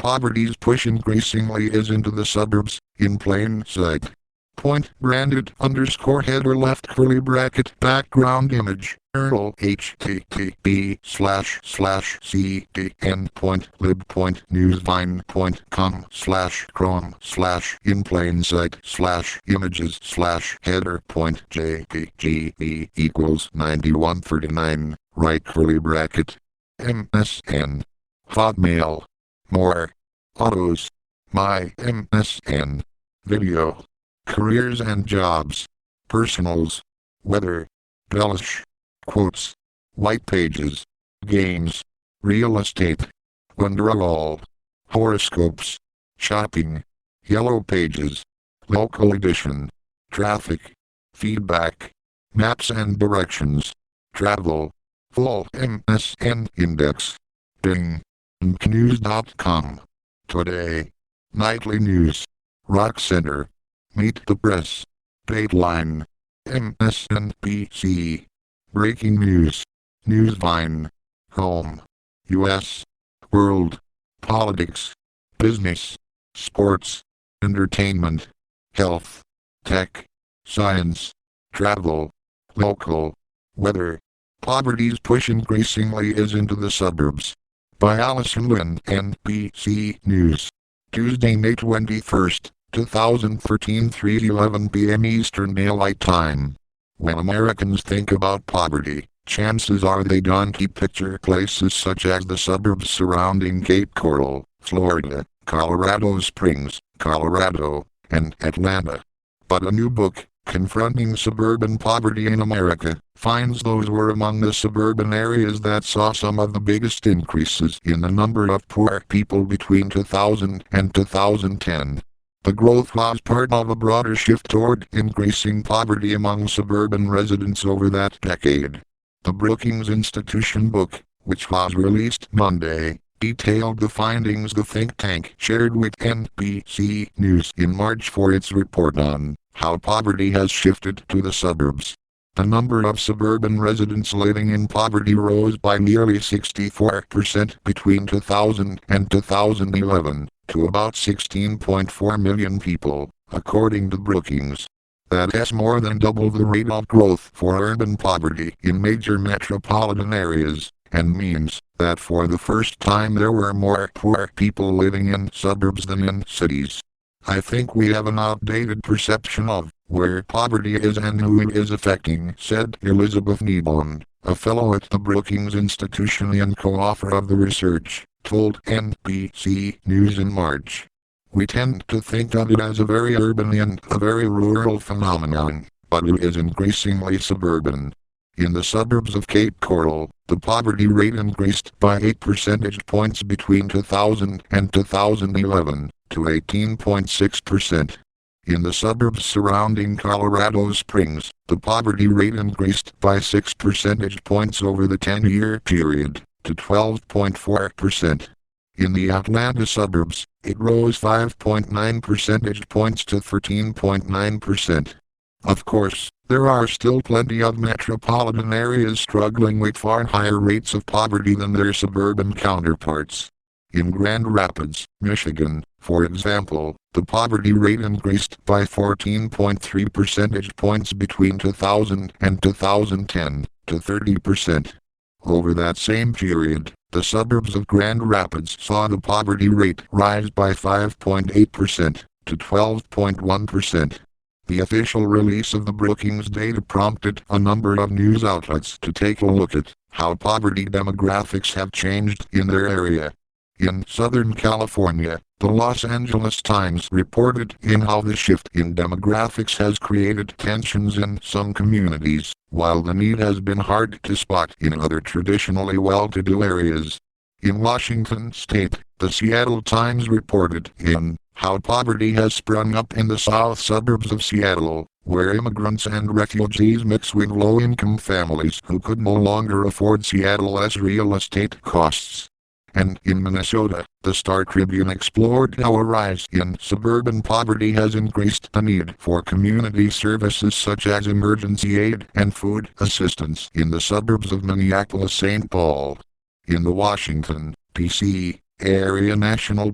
poverty's push increasingly is into the suburbs, in plain sight. Point branded _ header left curly bracket background image URL http://cd.lib.newsvine.com/chrome/ in plain sight /images/header .jpg equals 9139 right curly bracket MSN Hotmail more autos my MSN video careers and jobs personals weather Bellish quotes white pages games real estate Wonderwall horoscopes shopping yellow pages local edition traffic feedback maps and directions travel full MSN index Bing News.com Today Nightly News Rock Center Meet the Press Dateline MSNBC Breaking News Newsvine Home U.S. World Politics Business Sports Entertainment Health Tech Science Travel Local Weather Poverty's push increasingly is into the suburbs. By Allison Lynn, NBC News. Tuesday, May 21, 2013, 3:11 p.m. Eastern Daylight Time. When Americans think about poverty, chances are they don't picture places such as the suburbs surrounding Cape Coral, Florida, Colorado Springs, Colorado, and Atlanta. But a new book, Confronting Suburban Poverty in America, finds those were among the suburban areas that saw some of the biggest increases in the number of poor people between 2000 and 2010. The growth was part of a broader shift toward increasing poverty among suburban residents over that decade. The Brookings Institution book, which was released Monday, detailed the findings the think tank shared with NBC News in March for its report on how poverty has shifted to the suburbs. The number of suburban residents living in poverty rose by nearly 64% between 2000 and 2011, to about 16.4 million people, according to Brookings. That is more than double the rate of growth for urban poverty in major metropolitan areas, and means that for the first time there were more poor people living in suburbs than in cities. I think we have an outdated perception of where poverty is and who it is affecting, said Elizabeth Kneebone, a fellow at the Brookings Institution and co-author of the research, told NBC News in March. We tend to think of it as a very urban and a very rural phenomenon, but it is increasingly suburban. In the suburbs of Cape Coral, the poverty rate increased by 8 percentage points between 2000 and 2011, to 18.6%. In the suburbs surrounding Colorado Springs, the poverty rate increased by 6 percentage points over the 10-year period, to 12.4%. In the Atlanta suburbs, it rose 5.9 percentage points to 13.9%. Of course, there are still plenty of metropolitan areas struggling with far higher rates of poverty than their suburban counterparts. In Grand Rapids, Michigan, for example, the poverty rate increased by 14.3 percentage points between 2000 and 2010, to 30%. Over that same period, the suburbs of Grand Rapids saw the poverty rate rise by 5.8%, to 12.1%. The official release of the Brookings data prompted a number of news outlets to take a look at how poverty demographics have changed in their area. In Southern California, the Los Angeles Times reported in how the shift in demographics has created tensions in some communities, while the need has been hard to spot in other traditionally well-to-do areas. In Washington state, the Seattle Times reported in how poverty has sprung up in the south suburbs of Seattle, where immigrants and refugees mix with low-income families who could no longer afford Seattle's real estate costs. And in Minnesota, the Star Tribune explored how a rise in suburban poverty has increased the need for community services such as emergency aid and food assistance in the suburbs of Minneapolis-St. Paul. In the Washington, D.C. area National